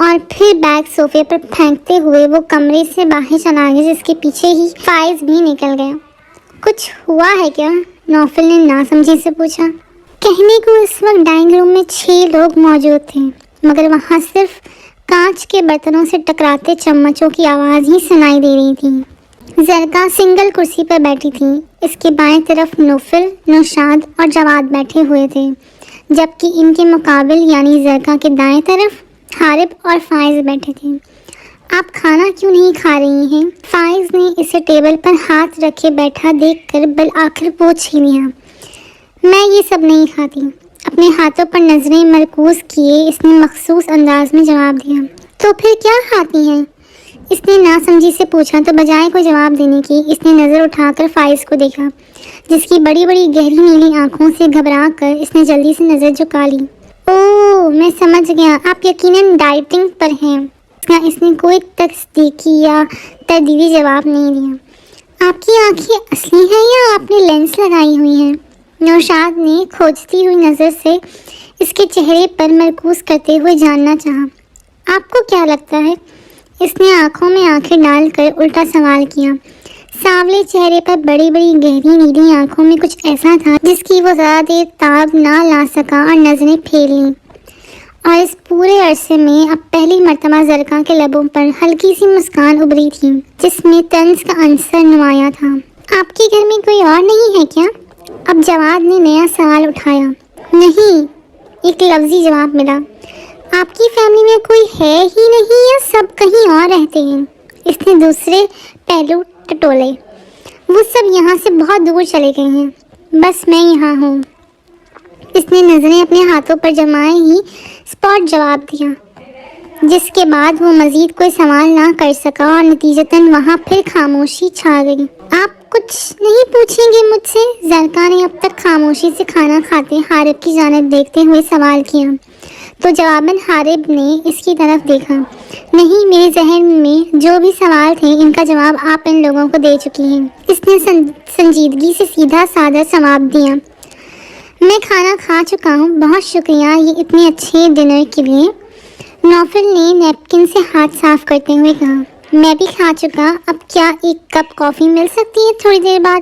اور پھر بیگ صوفے پر پھینکتے ہوئے وہ کمرے سے باہر چلا گیا، جس کے پیچھے ہی فائز بھی نکل گیا۔ کچھ ہوا ہے کیا؟ نوفل نے ناسمجھی سے پوچھا۔ کہنے کو اس وقت ڈائننگ روم میں 6 لوگ موجود تھے، مگر وہاں صرف کانچ کے برتنوں سے ٹکراتے چمچوں کی آواز ہی سنائی دے رہی تھی۔ زرکا سنگل کرسی پر بیٹھی تھی، اس کے بائیں طرف نوفل، نوشاد اور جواد بیٹھے ہوئے تھے، جبکہ ان کے مقابل یعنی زرکا کے دائیں طرف حارب اور فائز بیٹھے تھے۔ آپ کھانا کیوں نہیں کھا رہی ہیں؟ فائز نے اسے ٹیبل پر ہاتھ رکھے بیٹھا دیکھ کر بالآخر پوچھ ہی لیا۔ میں یہ سب نہیں کھاتی۔ اپنے ہاتھوں پر نظریں مرکوز کیے اس نے مخصوص انداز میں جواب دیا۔ تو پھر کیا کھاتی ہیں؟ اس نے ناسمجھی سے پوچھا تو بجائے کوئی جواب دینے کی اس نے نظر اٹھا کر فائز کو دیکھا، جس کی بڑی بڑی گہری نیلی آنکھوں سے گھبرا کر اس نے جلدی سے نظر جھکا لی۔ اوہ، میں سمجھ گیا، آپ یقیناً ڈائٹنگ پر ہیں۔ اس نے کوئی تصدیقی یا تردیدی جواب نہیں دیا۔ آپ کی آنکھیں اصلی ہیں یا آپ نے لینس لگائی ہوئی ہیں؟ نوشاد نے کھوجتی ہوئی نظر سے اس کے چہرے پر مرکوز کرتے ہوئے جاننا چاہا۔ آپ کو کیا لگتا ہے؟ اس نے آنکھوں میں آنکھیں ڈال کر الٹا سوال کیا۔ سانولے چہرے پر بڑی بڑی گہری نیلی آنکھوں میں کچھ ایسا تھا جس کی وہ زیادہ دیر تاب نہ لا سکا اور نظریں پھیر لیں، اور اس پورے عرصے میں اب پہلی مرتبہ زرکا کے لبوں پر ہلکی سی مسکان ابھری تھی جس میں طنز کا عنصر نمایاں تھا۔ آپ کے گھر میں کوئی اور نہیں ہے کیا؟ اب جواد نے نیا سوال اٹھایا۔ نہیں، ایک لفظی جواب ملا۔ آپ کی فیملی میں کوئی ہے ہی نہیں یا سب کہیں اور رہتے ہیں؟ اس نے دوسرے پہلو ٹٹولے۔ وہ سب یہاں سے بہت دور چلے گئے ہیں، بس میں یہاں ہوں۔ اس نے نظریں اپنے ہاتھوں پر جمائے ہی اسپاٹ جواب دیا، جس کے بعد وہ مزید کوئی سوال نہ کر سکا اور نتیجتاً وہاں پھر خاموشی چھا گئی۔ آپ کچھ نہیں پوچھیں گے مجھ سے؟ زرکا نے اب تک خاموشی سے کھانا کھاتے حارب کی جانب دیکھتے ہوئے سوال کیا، تو جواباً حارب نے اس کی طرف دیکھا۔ نہیں، میرے ذہن میں جو بھی سوال تھے ان کا جواب آپ ان لوگوں کو دے چکی ہیں۔ اس نے سنجیدگی سے سیدھا سادہ جواب دیا۔ میں کھانا کھا چکا ہوں، بہت شکریہ یہ اتنے اچھے ڈنر کے لیے۔ نوفل نے نیپکن سے ہاتھ صاف کرتے ہوئے کہا۔ میں بھی کھا چکا، اب کیا ایک کپ کافی مل سکتی ہے تھوڑی دیر بعد؟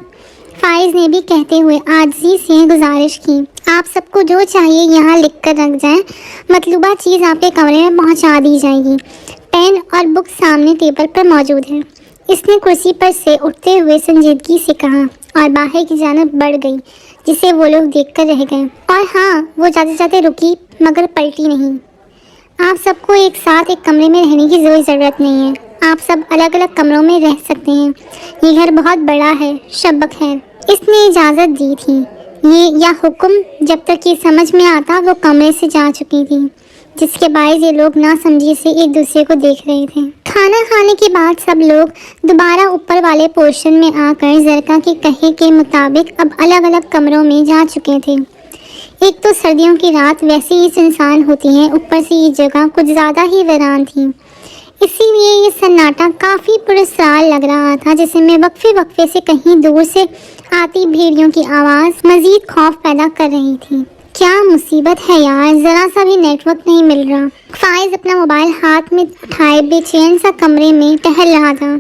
فائز نے بھی کہتے ہوئے عاجزی سے گزارش کی۔ آپ سب کو جو چاہیے یہاں لکھ کر رکھ جائیں، مطلوبہ چیز آپ کے کمرے میں پہنچا دی جائے گی۔ پین اور بک سامنے ٹیبل پر موجود ہے، اس نے کرسی پر سے اٹھتے ہوئے سنجیدگی سے کہا اور باہر کی جانب بڑھ گئی، جسے وہ لوگ دیکھ کر رہ گئے۔ اور ہاں، وہ جاتے جاتے رکی مگر پلٹی نہیں۔ آپ سب کو ایک ساتھ ایک کمرے میں رہنے کی ضرورت نہیں ہے، آپ سب الگ الگ کمروں میں رہ سکتے ہیں، یہ گھر بہت بڑا ہے۔ شب بخیر۔ اس نے اجازت دی تھی، یا حکم؟ جب تک یہ سمجھ میں آتا وہ کمرے سے جا چکی تھی، جس کے باعث یہ لوگ ناسمجھی سے ایک دوسرے کو دیکھ رہے تھے۔ کھانا کھانے کے بعد سب لوگ دوبارہ اوپر والے پورشن میں آ کر زرکا کے کہے کے مطابق اب الگ الگ کمروں میں جا چکے تھے۔ ایک تو سردیوں کی رات ویسے ہی سنسان ہوتی ہیں، اوپر سے یہ جگہ کچھ زیادہ ہی ویران تھی، اسی لیے یہ سناٹا کافی پراسرار لگ رہا تھا، جسے میں وقفے سے کہیں دور سے آتی بھیڑیوں کی آواز مزید خوف پیدا کر رہی تھی۔ کیا مصیبت ہے یار، ذرا سا بھی نیٹ ورک نہیں مل رہا۔ فائز اپنا موبائل ہاتھ میں اٹھائے بے چین سا کمرے میں ٹہل رہا تھا۔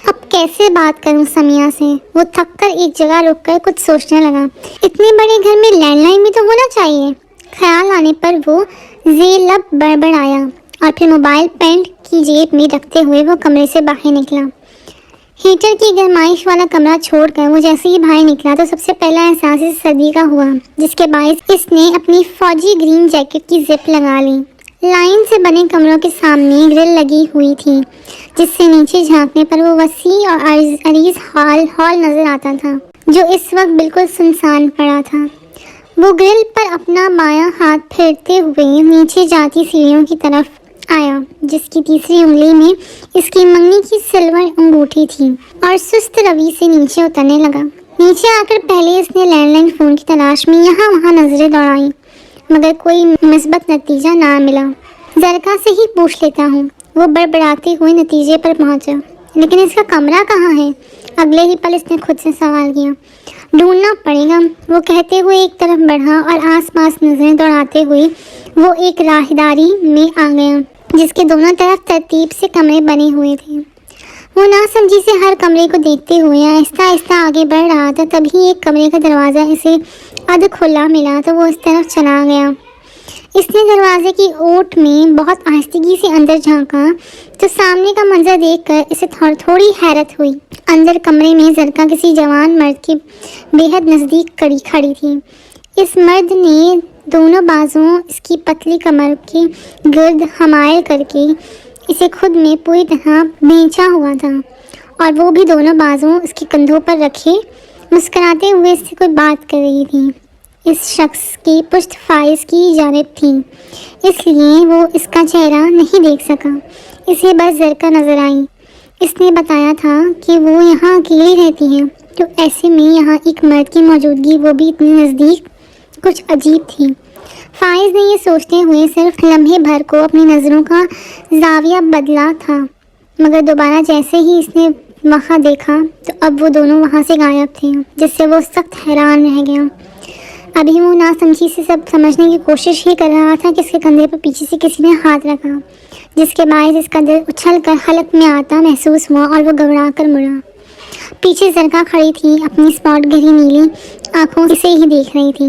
اب کیسے بات کروں سمیہ سے؟ وہ تھک کر ایک جگہ رک کر کچھ سوچنے لگا۔ اتنے بڑے گھر میں لینڈ لائن بھی تو ہونا چاہیے۔ خیال آنے پر وہ ذیل لب بڑبڑایا اور پھر موبائل پینٹ کی جیب میں رکھتے ہوئے وہ کمرے سے باہر نکلا۔ ہیٹر کی گرمائش والا کمرہ چھوڑ کر وہ جیسے ہی باہر نکلا تو سب سے پہلا احساس اس سردی کا ہوا، جس کے باعث اس نے اپنی فوجی گرین جیکٹ کی زپ لگا لی۔ لائن سے بنے کمروں کے سامنے گرل لگی ہوئی تھی، جس سے نیچے جھانکنے پر وہ وسیع اور عریض ہال نظر آتا تھا، جو اس وقت بالکل سنسان پڑا تھا۔ وہ گرل پر اپنا بایاں ہاتھ پھیرتے ہوئے نیچے جاتی سیڑھیوں کی طرف آیا، جس کی تیسری انگلی میں اس کی منگنی کی سلور انگوٹھی تھی، اور سست روی سے نیچے اترنے لگا۔ نیچے آ کر پہلے اس نے لینڈ لائن فون کی تلاش میں یہاں وہاں نظریں دوڑائیں، مگر کوئی مثبت نتیجہ نہ ملا۔ زرکا سے ہی پوچھ لیتا ہوں، وہ بڑبڑاتے ہوئے نتیجے پر پہنچا۔ لیکن اس کا کمرہ کہاں ہے؟ اگلے ہی پل اس نے خود سے سوال کیا۔ ڈھونڈنا پڑے گا، وہ کہتے ہوئے ایک طرف بڑھا اور آس پاس نظریں دوڑاتے ہوئے وہ ایک راہداری میں آ گیا۔ جس کے دونوں طرف ترتیب سے کمرے بنے ہوئے تھے۔ وہ ناسمجھی سے ہر کمرے کو دیکھتے ہوئے آہستہ آہستہ آگے بڑھ رہا تھا۔ تبھی ایک کمرے کا دروازہ اسے ادھ کھلا ملا تو وہ اس طرف چلا گیا۔ اس نے دروازے کی اوٹ میں بہت آہستگی سے اندر جھانکا تو سامنے کا منظر دیکھ کر اسے تھوڑی حیرت ہوئی۔ اندر کمرے میں زرکا کسی جوان مرد کے بے حد نزدیک کھڑی تھی۔ اس مرد نے دونوں بازوؤں اس کی پتلی کمر کے گرد حمائل کر کے اسے خود میں پوری طرح بھینچا ہوا تھا، اور وہ بھی دونوں بازوؤں اس کے کندھوں پر رکھے مسکراتے ہوئے اس سے کوئی بات کر رہی تھی۔ اس شخص کی پشت فائز کی جانب تھی، اس لیے وہ اس کا چہرہ نہیں دیکھ سکا۔ اسے بس زرکا نظر آئی۔ اس نے بتایا تھا کہ وہ یہاں اکیلی رہتی ہے، تو ایسے میں یہاں ایک مرد کی موجودگی، وہ بھی اتنی نزدیک، کچھ عجیب تھی۔ فائز نے یہ سوچتے ہوئے صرف لمحے بھر کو اپنی نظروں کا زاویہ بدلا تھا، مگر دوبارہ جیسے ہی اس نے وہاں دیکھا تو اب وہ دونوں وہاں سے غائب تھے، جس سے وہ سخت حیران رہ گیا۔ ابھی وہ ناسمجھی سے سب سمجھنے کی کوشش ہی کر رہا تھا کہ اس کے کندھے پر پیچھے سے کسی نے ہاتھ رکھا، جس کے باعث اس کا دل اچھل کر حلق میں آتا محسوس ہوا اور وہ گھبرا کر مڑا۔ پیچھے زرکا کھڑی تھی، اپنی اسپاٹ گہری نیلی آنکھوں سے ہی دیکھ رہی تھی،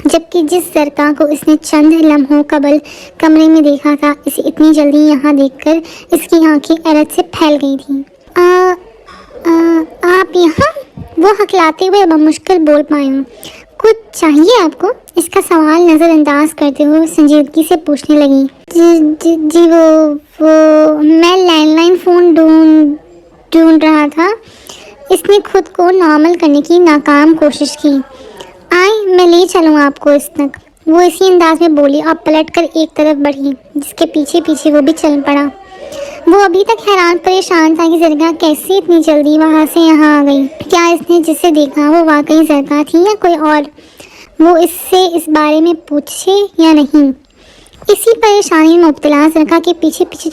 جبکہ جس زرکا کو اس نے چند لمحوں قبل کمرے میں دیکھا تھا، اسے اتنی جلدی یہاں دیکھ کر اس کی آنکھیں حیرت سے پھیل گئی تھیں۔ آپ یہاں؟ وہ ہکلاتے ہوئے بمشکل بول پائی۔ کچھ چاہیے آپ کو؟ اس کا سوال نظر انداز کرتے ہوئے سنجیدگی سے پوچھنے لگی۔ جی وہ میں لینڈ لائن فون ڈھونڈ رہا تھا۔ اس نے خود کو نارمل کرنے کی ناکام کوشش کی۔ آئیں میں لے چلوں آپ کو اس تک، وہ اسی انداز میں بولی اور پلٹ کر ایک طرف بڑھی، جس کے پیچھے پیچھے وہ بھی چل پڑا۔ وہ ابھی تک حیران پریشان تھا کہ زرکا کیسے اتنی جلدی وہاں سے یہاں آ گئی۔ کیا اس نے جسے دیکھا وہ واقعی زرکا تھی یا کوئی اور؟ وہ اس سے اس بارے میں پوچھے یا نہیں؟ اسی پریشانی میں مبتلا زرکا کے پیچھے پیچھے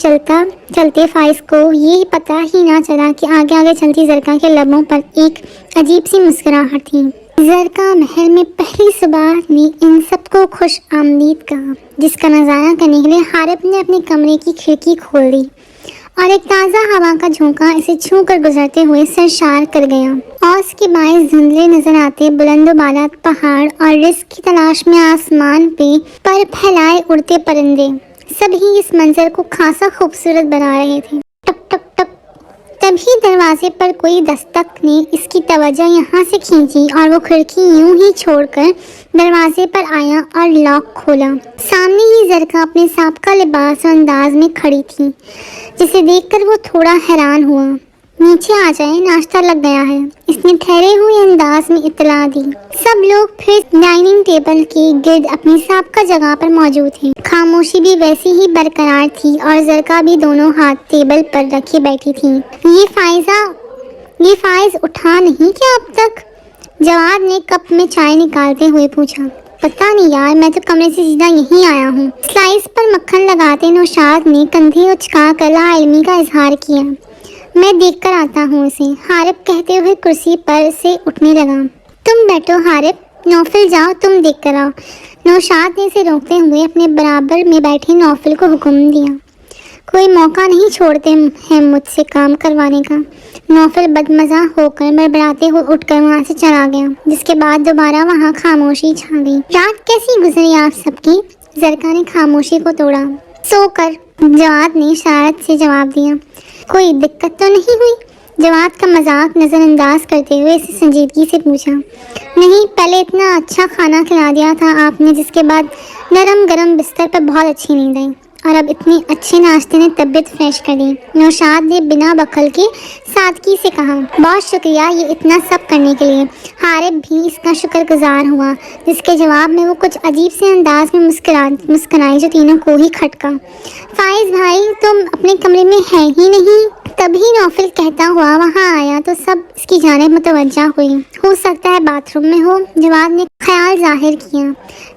چلتے فائز کو یہ پتہ ہی نہ چلا کہ آگے آگے چلتی زرکا کے لبوں پر ایک عجیب سی مسکراہٹ تھی۔ زرکا محل میں پہلی صبح نے ان سب کو خوش آمدید کہا، جس کا نظارہ کرنے کے لیے حارب نے اپنے کمرے کی کھڑکی کھول دی اور ایک تازہ ہوا کا جھونکا اسے چھو کر گزرتے ہوئے سرشار کر گیا۔ اور اس کے باعث دھندلے نظر آتے بلند و بالا پہاڑ اور رزق کی تلاش میں آسمان پہ پر پھیلائے اڑتے پرندے، سبھی اس منظر کو خاصا خوبصورت بنا رہے تھے۔ ٹک ٹک ٹک، تبھی دروازے پر کوئی دستک نے اس کی توجہ یہاں سے کھینچی اور وہ کھڑکی یوں ہی چھوڑ کر دروازے پر آیا اور لاک کھولا۔ سامنے ہی زرکا اپنے سابقہ لباس و انداز میں کھڑی تھی، جسے دیکھ کر وہ تھوڑا حیران ہوا۔ نیچے آ جائیں، ناشتہ لگ گیا ہے، اس نے ٹھہرے ہوئے انداز میں اطلاع دی۔ سب لوگ پھر ڈائننگ ٹیبل کے گرد اپنی سابقہ جگہ پر موجود تھے۔ خاموشی بھی ویسی ہی برقرار تھی اور زرکا بھی دونوں ہاتھ ٹیبل پر رکھے بیٹھی تھی۔ یہ فائز اٹھا نہیں کیا اب تک؟ جواد نے کپ میں چائے نکالتے ہوئے پوچھا۔ پتہ نہیں یار، میں تو کمرے سے سیدھا یہیں آیا ہوں۔ سلائس پر مکھن لگاتے نوشاد نے کندھے اچکا کر لا علمی کا اظہار کیا۔ میں دیکھ کر آتا ہوں اسے، حارب کہتے ہوئے کرسی پر سے اٹھنے لگا۔ تم بیٹھو حارب، نوفل جاؤ تم دیکھ کر آؤ۔ نوشاد نے اسے روکتے ہوئے اپنے برابر میں بیٹھے نوفل کو حکم دیا۔ کوئی موقع نہیں چھوڑتے ہیں مجھ سے کام کروانے کا۔ نوفل بدمزہ ہو کر بڑبڑاتے ہوئے اٹھ کر وہاں سے چلا گیا، جس کے بعد دوبارہ وہاں خاموشی چھا گئی۔ رات کیسی گزری آپ سب کی؟ زرکا نے خاموشی کو توڑا۔ سو کر، جواد نے شرارت سے جواب دیا۔ کوئی دقت تو نہیں ہوئی؟ جواد کا مذاق نظر انداز کرتے ہوئے اسے سنجیدگی سے پوچھا۔ نہیں، پہلے اتنا اچھا کھانا کھلا دیا تھا آپ نے، جس کے بعد نرم گرم بستر پر بہت اچھی نیند آئی، اور اب اتنے اچھے ناشتے نے طبیعت فریش کر دی۔ نوشاد نے بنا بخل کے سادگی سے کہا۔ بہت شکریہ یہ اتنا سب کرنے کے لیے۔ حارب بھی اس کا شکر گزار ہوا، جس کے جواب میں وہ کچھ عجیب سے انداز میں مسکرائی جو تینوں کو ہی کھٹکا۔ فائز بھائی، تم اپنے کمرے میں ہے ہی نہیں؟ تبھی نوفل کہتا ہوا وہاں آیا تو سب اس کی جانب متوجہ ہوئی۔ ہو سکتا ہے باتھ روم میں ہو، جواد نے خیال ظاہر کیا۔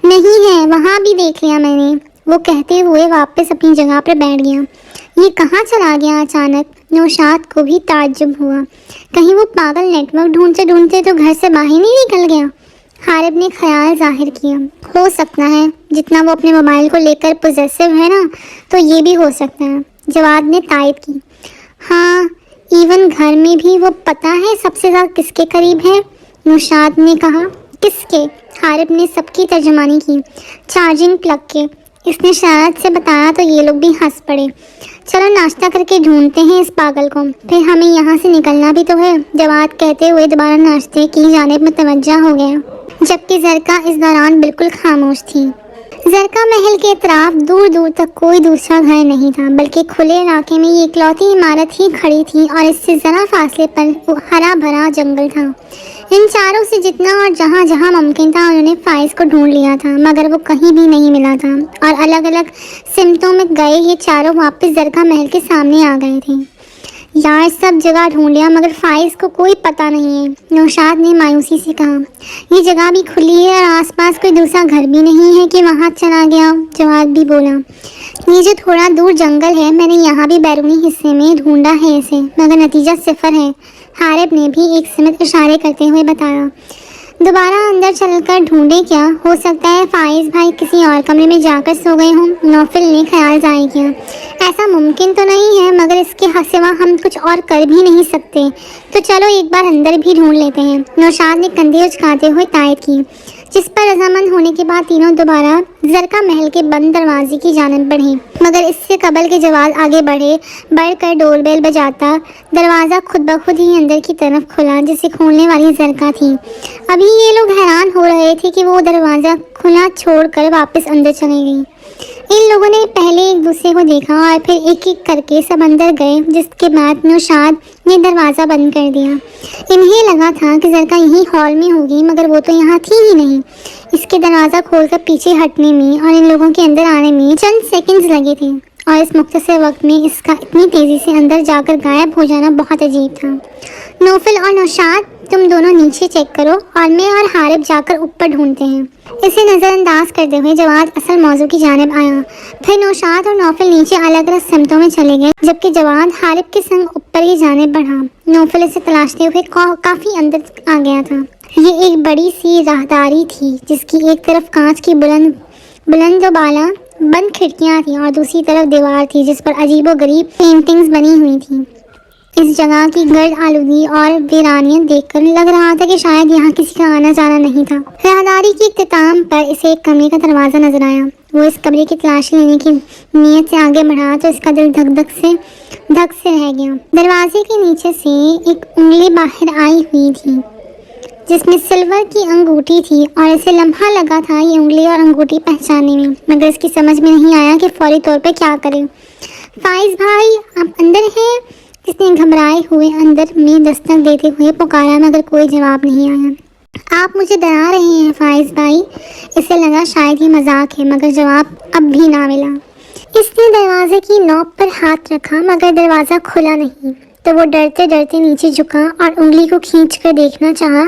نہیں ہے، وہاں بھی دیکھ لیا میں نے، وہ کہتے ہوئے واپس اپنی جگہ پر بیٹھ گیا۔ یہ کہاں چلا گیا اچانک؟ نوشاد کو بھی تعجب ہوا۔ کہیں وہ پاگل نیٹ ورک ڈھونڈتے تو گھر سے باہر نہیں نکل گیا؟ حارب نے خیال ظاہر کیا، ہو سکتا ہے جتنا وہ اپنے موبائل کو لے کر پوزیسو ہے نا، تو یہ بھی ہو سکتا ہے۔ جواد نے تائید کی، ہاں ایون گھر میں بھی وہ پتہ ہے سب سے زیادہ کس کے قریب ہے؟ نوشاد نے کہا۔ کس کے؟ حارب نے سب کی ترجمانی کی۔ چارجنگ پلگ کے۔ اس نے شرارت سے بتایا تو یہ لوگ بھی ہنس پڑے۔ چلو ناشتہ کر کے ڈھونڈتے ہیں اس پاگل کو، پھر ہمیں یہاں سے نکلنا بھی تو ہے، جواد کہتے ہوئے دوبارہ ناشتے کی جانب متوجہ ہو گیا، جبکہ زرکا اس دوران بالکل خاموش تھی۔ زرکا محل کے اطراف دور دور تک کوئی دوسرا گھر نہیں تھا، بلکہ کھلے علاقے میں یہ اکلوتی عمارت ہی کھڑی تھی اور اس سے ذرا فاصلے پر ہرا بھرا جنگل تھا۔ ان چاروں سے جتنا اور جہاں جہاں ممکن تھا انہوں نے فائز کو ڈھونڈ لیا تھا، مگر وہ کہیں بھی نہیں ملا تھا، اور الگ الگ سمتوں میں گئے یہ چاروں واپس زرکا محل کے سامنے آ گئے تھے۔ یار سب جگہ ڈھونڈ لیا مگر فائز کو کوئی پتہ نہیں ہے، نوشاد نے مایوسی سے کہا۔ یہ جگہ بھی کھلی ہے اور آس پاس کوئی دوسرا گھر بھی نہیں ہے کہ وہاں چلا گیا، جواد بھی بولا۔ یہ جو تھوڑا دور جنگل ہے، میں نے یہاں بھی بیرونی حصے میں ڈھونڈا ہے اسے، مگر نتیجہ صفر ہے، حارب نے بھی ایک سمت اشارے کرتے ہوئے بتایا۔ دوبارہ اندر چل کر ڈھونڈے کیا؟ ہو سکتا ہے فائز بھائی کسی اور کمرے میں جا کر سو گئے ہوں، نوفل نے خیال ظاہر کیا۔ ایسا ممکن تو نہیں ہے، مگر اس کے سوا ہم کچھ اور کر بھی نہیں سکتے، تو چلو ایک بار اندر بھی ڈھونڈ لیتے ہیں، نوشاد نے کندھے اچکاتے ہوئے تائید کی، جس پر رضامند ہونے کے بعد تینوں دوبارہ زرکا محل کے بند دروازے کی جانب بڑھے، مگر اس سے قبل کہ جواد آگے بڑھ کر ڈور بیل بجاتا، دروازہ خود بخود ہی اندر کی طرف کھلا، جسے کھولنے والی زرکا تھی۔ ابھی یہ لوگ حیران ہو رہے تھے کہ وہ دروازہ کھلا چھوڑ کر واپس اندر چلے گئی۔ ان لوگوں نے پہلے ایک دوسرے کو دیکھا اور پھر ایک ایک کر کے سب اندر گئے، جس کے بعد نوشاد نے دروازہ بند کر دیا۔ انہیں لگا تھا کہ زرکا یہیں ہال میں ہوگی، مگر وہ تو یہاں تھی ہی نہیں۔ اس کے دروازہ کھول کر پیچھے ہٹنے میں اور ان لوگوں کے اندر آنے میں چند سیکنڈز لگے تھے، اور اس مختصر وقت میں اس کا اتنی تیزی سے اندر جا کر غائب ہو جانا بہت عجیب تھا۔ نوفل اور نوشاد تم دونوں نیچے چیک کرو اور میں اور حارب جا کر اوپر ڈھونڈتے ہیں۔ اسے نظر انداز کرتے ہوئے جواد اصل موضوع کی جانب آیا۔ پھر نوشاد اور نوفل نیچے الگ الگ سمتوں میں چلے گئے، جبکہ جواد حارب کے سنگ اوپر کی جانب بڑھا۔ نوفل اسے تلاشتے ہوئے کافی اندر آ گیا تھا۔ یہ ایک بڑی سی راہداری تھی، جس کی ایک طرف کانچ کی بلند و بالا بند کھڑکیاں تھیں اور دوسری طرف دیوار تھی جس پر عجیب و غریب پینٹنگز بنی ہوئی تھیں۔ اس جگہ کی گرد آلودگی اور ویرانیت دیکھ کر لگ رہا تھا کہ شاید یہاں کسی کا آنا جانا نہیں تھا۔ راہداری کے اختتام پر اسے ایک کمرے کا دروازہ نظر آیا۔ وہ اس کمرے کی تلاشی لینے کی نیت سے آگے بڑھا تو اس کا دل دھک دھک سے رہ گیا۔ دروازے کے نیچے سے ایک انگلی باہر آئی ہوئی تھی، جس میں سلور کی انگوٹھی تھی، اور اسے لمحہ لگا تھا یہ انگلی اور انگوٹھی پہچاننے میں، مگر اس کی سمجھ میں نہیں آیا کہ فوری طور پر کیا کرے۔ فائز بھائی آپ اندر ہیں؟ اس نے گھبرائے ہوئے اندر میں دستک دیتے ہوئے پکارا، مگر کوئی جواب نہیں آیا۔ آپ مجھے ڈرا رہے ہیں فائز بھائی؟ اسے لگا شاید یہ مذاق ہے، مگر جواب اب بھی نہ ملا۔ اس نے دروازے کی نوب پر ہاتھ رکھا، مگر دروازہ کھلا نہیں، تو وہ ڈرتے ڈرتے نیچے جھکا اور انگلی کو کھینچ کر دیکھنا چاہا،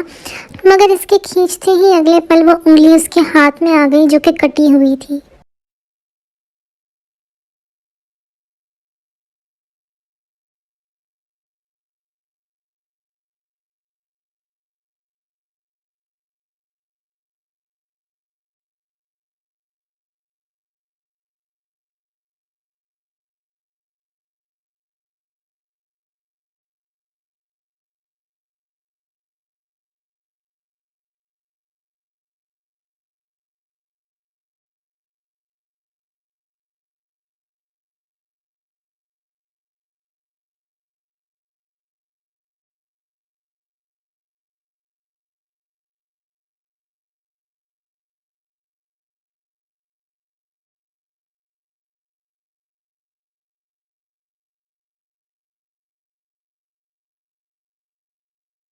مگر اس کے کھینچتے ہی اگلے پل وہ انگلی اس کے ہاتھ میں آ گئی جو کہ کٹی ہوئی تھی۔